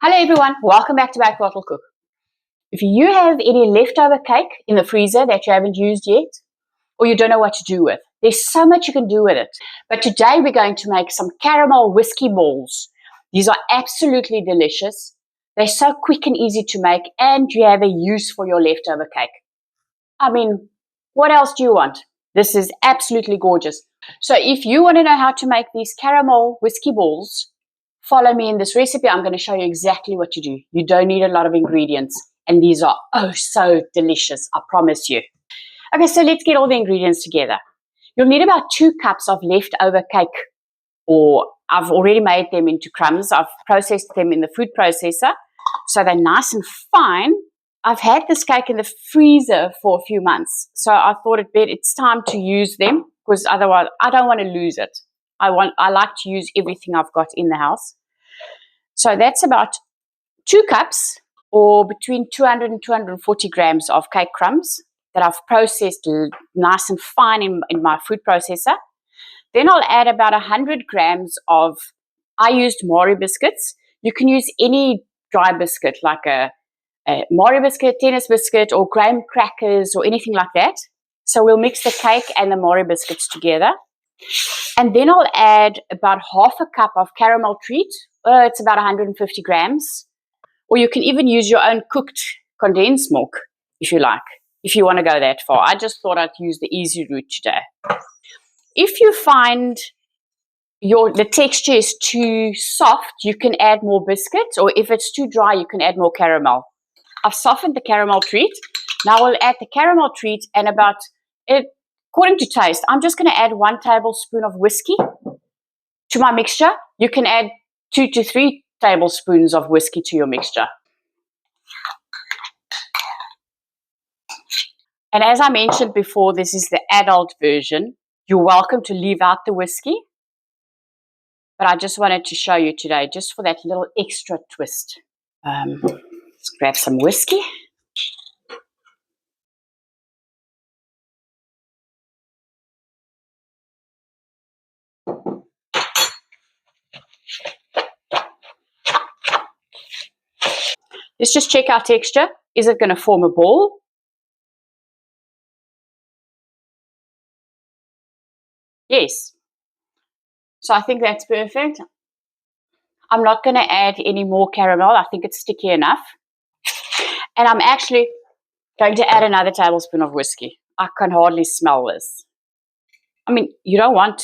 Hello everyone, welcome back to Back Bottle Cook. If you have any leftover cake in the freezer that you haven't used yet, or you don't know what to do with, there's so much you can do with it. But today we're going to make some caramel whiskey balls. These are absolutely delicious. They're so quick and easy to make, and you have a use for your leftover cake. I mean, what else do you want? This is absolutely gorgeous. So if you want to know how to make these caramel whiskey balls, follow me in this recipe. I'm going to show you exactly what to do. You don't need a lot of ingredients, and these are oh so delicious, I promise you. Okay, so let's get all the ingredients together. You'll need about 2 cups of leftover cake, or I've already made them into crumbs. I've processed them in the food processor, so they're nice and fine. I've had this cake in the freezer for a few months, so I thought it's time to use them, because otherwise I don't want to lose it. I like to use everything I've got in the house. So that's about 2 cups, or between 200 and 240 grams of cake crumbs that I've processed nice and fine in my food processor. Then I'll add about 100 grams of, I used Mari biscuits. You can use any dry biscuit, like a Mari biscuit, tennis biscuit, or graham crackers, or anything like that. So we'll mix the cake and the Mari biscuits together. And then I'll add about half a cup of caramel treat. It's about 150 grams. Or you can even use your own cooked condensed milk if you like, if you want to go that far. I just thought I'd use the easy route today. If you find the texture is too soft, you can add more biscuits, or if it's too dry, you can add more caramel. I've softened the caramel treat. Now we'll add the caramel treat and about it. According to taste, I'm just going to add 1 tablespoon of whiskey to my mixture. You can add 2 to 3 tablespoons of whiskey to your mixture. And as I mentioned before, this is the adult version. You're welcome to leave out the whiskey, but I just wanted to show you today, just for that little extra twist. Let's grab some whiskey. Let's just check our texture. Is it going to form a ball? Yes. So I think that's perfect. I'm not going to add any more caramel. I think it's sticky enough. And I'm actually going to add another tablespoon of whiskey. I can hardly smell this. I mean, you don't want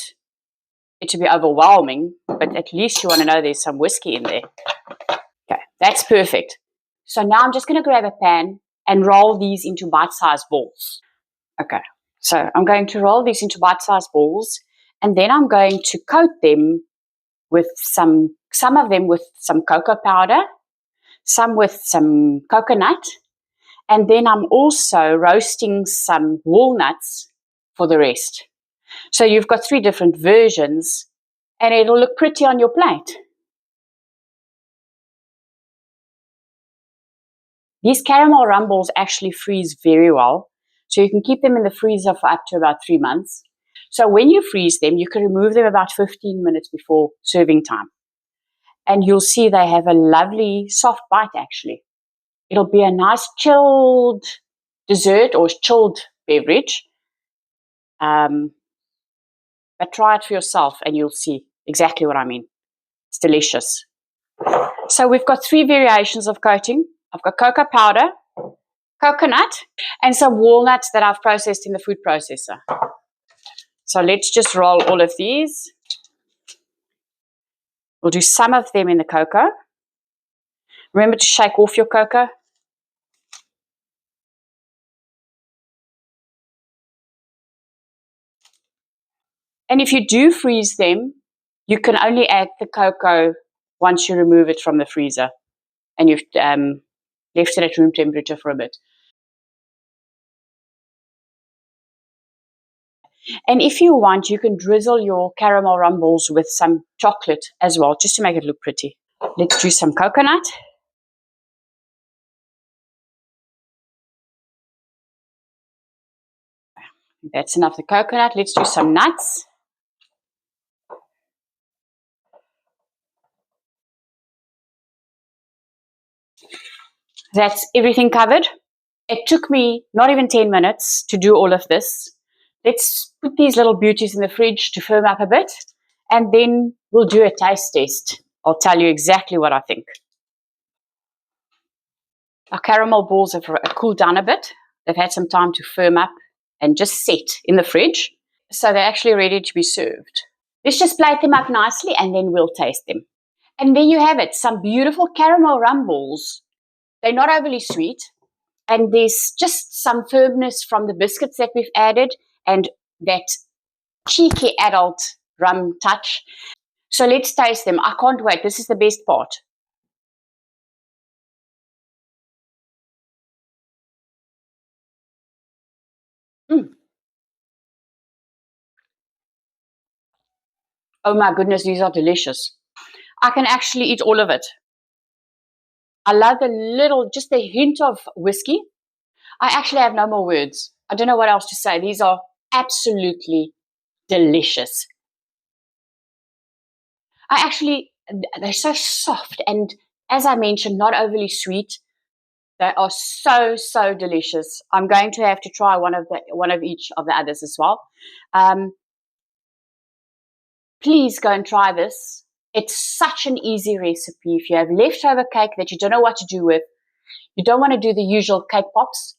it to be overwhelming, but at least you want to know there's some whiskey in there. Okay, that's perfect. So now I'm just going to grab a pan and roll these into bite-sized balls. Okay, so I'm going to roll these into bite-sized balls, and then I'm going to coat them with some of them with some cocoa powder, some with some coconut, and then I'm also roasting some walnuts for the rest. So you've got 3 different versions, and it'll look pretty on your plate. These caramel rumbles actually freeze very well, so you can keep them in the freezer for up to about 3 months. So when you freeze them, you can remove them about 15 minutes before serving time. And you'll see they have a lovely soft bite actually. It'll be a nice chilled dessert or chilled beverage. But try it for yourself and you'll see exactly what I mean. It's delicious. So we've got 3 variations of coating. I've got cocoa powder, coconut, and some walnuts that I've processed in the food processor. So let's just roll all of these. We'll do some of them in the cocoa. Remember to shake off your cocoa. And if you do freeze them, you can only add the cocoa once you remove it from the freezer and you've left it at room temperature for a bit. And if you want, you can drizzle your caramel rumbles with some chocolate as well, just to make it look pretty. Let's do some coconut. That's enough of the coconut. Let's do some nuts. That's everything covered. It took me not even 10 minutes to do all of this. Let's put these little beauties in the fridge to firm up a bit, and then we'll do a taste test. I'll tell you exactly what I think. Our caramel balls have cooled down a bit. They've had some time to firm up and just sit in the fridge. So they're actually ready to be served. Let's just plate them up nicely and then we'll taste them. And there you have it, some beautiful caramel rum balls. They're not overly sweet, and there's just some firmness from the biscuits that we've added and that cheeky adult rum touch. So let's taste them. I can't wait. This is the best part. Mm. Oh my goodness, these are delicious. I can actually eat all of it. I love the little, just a hint of whiskey. I actually have no more words. I don't know what else to say. These are absolutely delicious. They're so soft and, as I mentioned, not overly sweet. They are so delicious. I'm going to have to try one of each of the others as well. Please go and try this. It's such an easy recipe. If you have leftover cake that you don't know what to do with, you don't want to do the usual cake pops,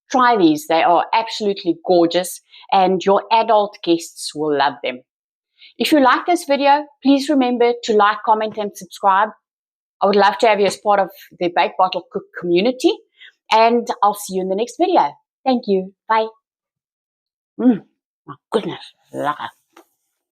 try these. They are absolutely gorgeous and your adult guests will love them. If you like this video, please remember to like, comment and subscribe. I would love to have you as part of the Baked Bottle Cook community, and I'll see you in the next video. Thank you. Bye. My goodness.